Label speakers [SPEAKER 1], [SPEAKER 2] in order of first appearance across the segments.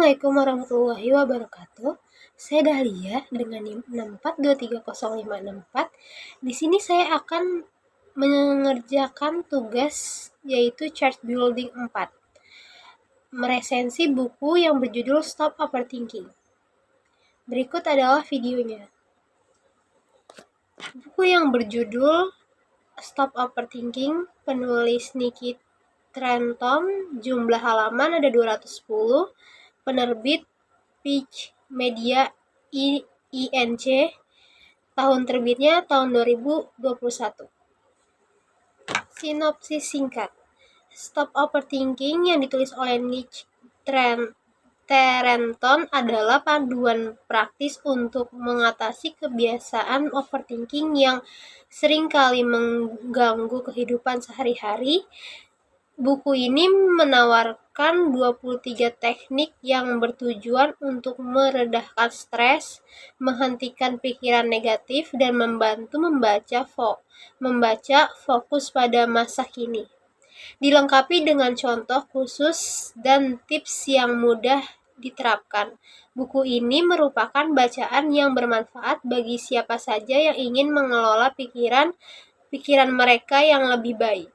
[SPEAKER 1] Assalamualaikum warahmatullahi wabarakatuh. Saya Dahlia dengan NIM 6423056. Di sini saya akan mengerjakan tugas yaitu chart building 4. Meresensi buku yang berjudul Stop Overthinking. Berikut adalah videonya. Buku yang berjudul Stop Overthinking, penulis Nikki Trenton, jumlah halaman ada 210, penerbit Peach Media INC, tahun terbitnya tahun 2021. Sinopsis singkat. Stop Overthinking yang ditulis oleh Nikki Trenton adalah panduan praktis untuk mengatasi kebiasaan overthinking yang seringkali mengganggu kehidupan sehari-hari. Buku ini menawarkan 23 teknik yang bertujuan untuk meredahkan stres, menghentikan pikiran negatif, dan membantu membaca fokus pada masa kini. Dilengkapi dengan contoh khusus dan tips yang mudah diterapkan. Buku ini merupakan bacaan yang bermanfaat bagi siapa saja yang ingin mengelola pikiran mereka yang lebih baik.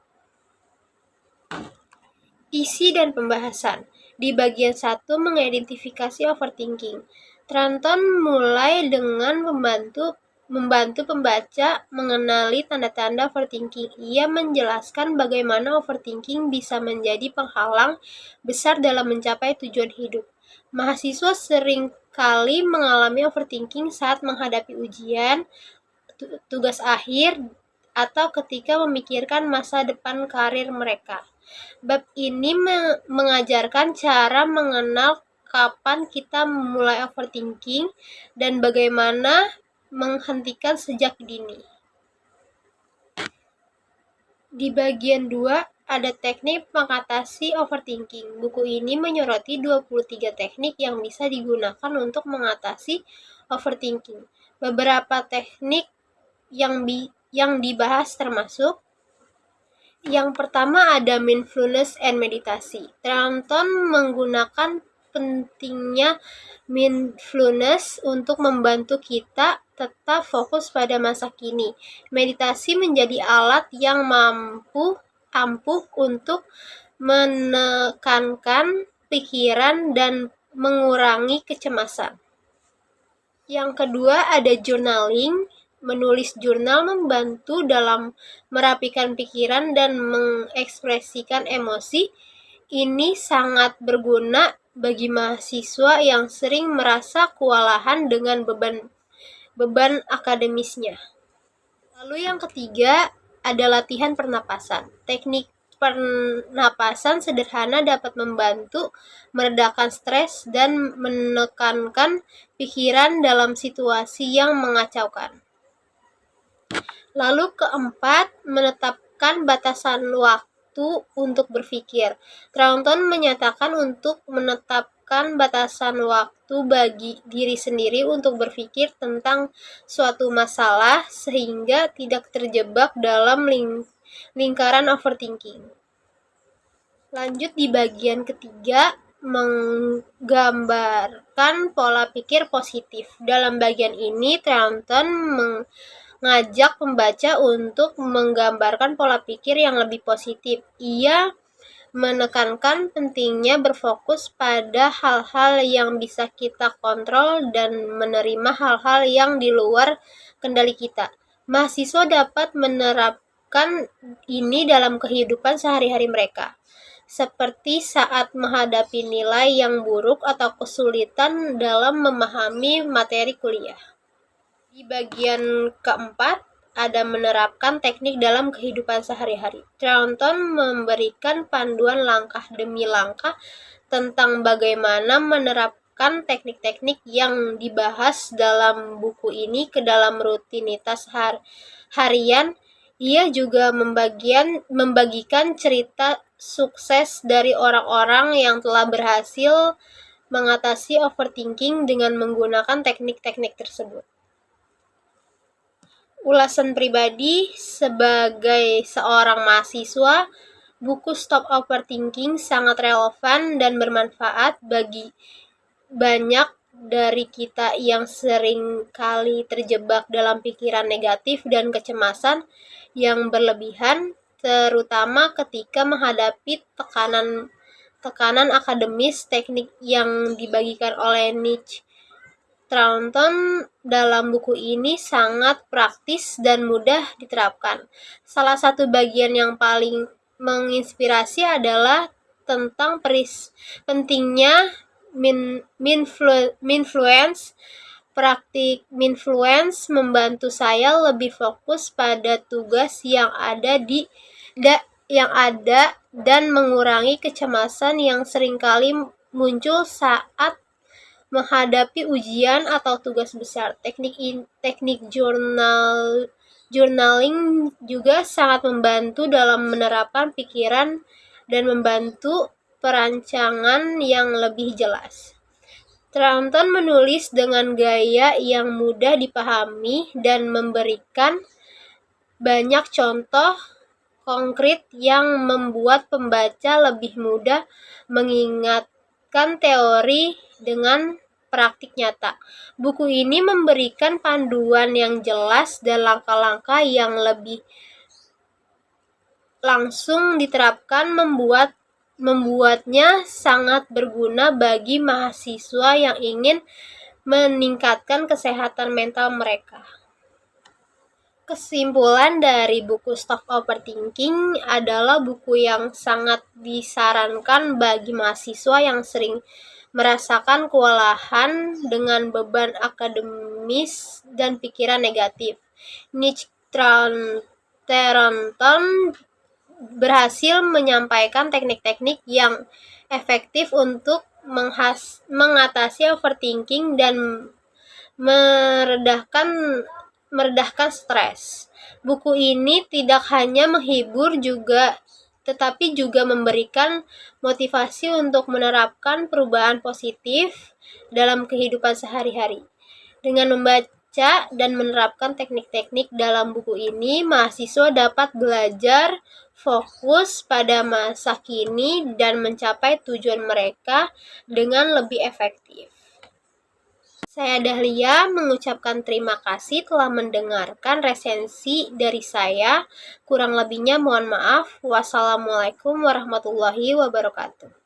[SPEAKER 1] Isi dan pembahasan. Di bagian 1 mengidentifikasi overthinking. Trenton mulai dengan membantu pembaca mengenali tanda-tanda overthinking. Ia menjelaskan bagaimana overthinking bisa menjadi penghalang besar dalam mencapai tujuan hidup. Mahasiswa sering kali mengalami overthinking saat menghadapi ujian, tugas akhir, atau ketika memikirkan masa depan karir mereka. Bab ini mengajarkan cara mengenal kapan kita memulai overthinking dan bagaimana menghentikan sejak dini. Di bagian 2 ada teknik mengatasi overthinking. Buku ini menyoroti 23 teknik yang bisa digunakan untuk mengatasi overthinking. Beberapa teknik yang dibahas termasuk: yang pertama ada mindfulness and meditasi. Trenton menggunakan pentingnya mindfulness untuk membantu kita tetap fokus pada masa kini. Meditasi menjadi alat yang ampuh untuk menekankan pikiran dan mengurangi kecemasan. Yang kedua ada journaling. Menulis jurnal membantu dalam merapikan pikiran dan mengekspresikan emosi. Ini sangat berguna bagi mahasiswa yang sering merasa kewalahan dengan beban akademisnya. Lalu yang ketiga ada latihan pernapasan. Teknik pernapasan sederhana dapat membantu meredakan stres dan menekankan pikiran dalam situasi yang mengacaukan. Lalu keempat, menetapkan batasan waktu untuk berpikir. Trenton menyatakan untuk menetapkan batasan waktu bagi diri sendiri untuk berpikir tentang suatu masalah sehingga tidak terjebak dalam lingkaran overthinking. Lanjut di bagian ketiga, menggambarkan pola pikir positif. Dalam bagian ini, Trenton mengajak pembaca untuk menggambarkan pola pikir yang lebih positif. Ia menekankan pentingnya berfokus pada hal-hal yang bisa kita kontrol dan menerima hal-hal yang di luar kendali kita. Mahasiswa dapat menerapkan ini dalam kehidupan sehari-hari mereka, seperti saat menghadapi nilai yang buruk atau kesulitan dalam memahami materi kuliah. Di bagian keempat ada menerapkan teknik dalam kehidupan sehari-hari. Trenton memberikan panduan langkah demi langkah tentang bagaimana menerapkan teknik-teknik yang dibahas dalam buku ini ke dalam rutinitas harian. Ia juga membagikan cerita sukses dari orang-orang yang telah berhasil mengatasi overthinking dengan menggunakan teknik-teknik tersebut. Ulasan pribadi, sebagai seorang mahasiswa, buku Stop Overthinking sangat relevan dan bermanfaat banyak dari kita yang sering kali terjebak dalam pikiran negatif dan kecemasan yang berlebihan, terutama ketika menghadapi tekanan akademis. Teknik yang dibagikan oleh Nietzsche Taunton dalam buku ini sangat praktis dan mudah diterapkan. Salah satu bagian yang paling menginspirasi adalah tentang pentingnya mindfulness. Praktik mindfulness membantu saya lebih fokus pada tugas yang ada dan mengurangi kecemasan yang seringkali muncul saat menghadapi ujian atau tugas besar. Teknik journaling juga sangat membantu dalam menerapkan pikiran dan membantu perancangan yang lebih jelas. Taunton menulis dengan gaya yang mudah dipahami dan memberikan banyak contoh konkret yang membuat pembaca lebih mudah mengingatkan teori dengan praktik nyata. Buku ini memberikan panduan yang jelas dan langkah-langkah yang lebih langsung diterapkan, membuatnya sangat berguna bagi mahasiswa yang ingin meningkatkan kesehatan mental mereka. Kesimpulan dari buku Stop Overthinking adalah buku yang sangat disarankan bagi mahasiswa yang sering merasakan kewalahan dengan beban akademis dan pikiran negatif. Nietzsche Taunton berhasil menyampaikan teknik-teknik yang efektif untuk mengatasi overthinking dan meredahkan stres. Buku ini tidak hanya menghibur tetapi juga memberikan motivasi untuk menerapkan perubahan positif dalam kehidupan sehari-hari. Dengan membaca dan menerapkan teknik-teknik dalam buku ini, mahasiswa dapat belajar fokus pada masa kini dan mencapai tujuan mereka dengan lebih efektif. Saya Dahlia mengucapkan terima kasih telah mendengarkan resensi dari saya. Kurang lebihnya mohon maaf. Wassalamualaikum warahmatullahi wabarakatuh.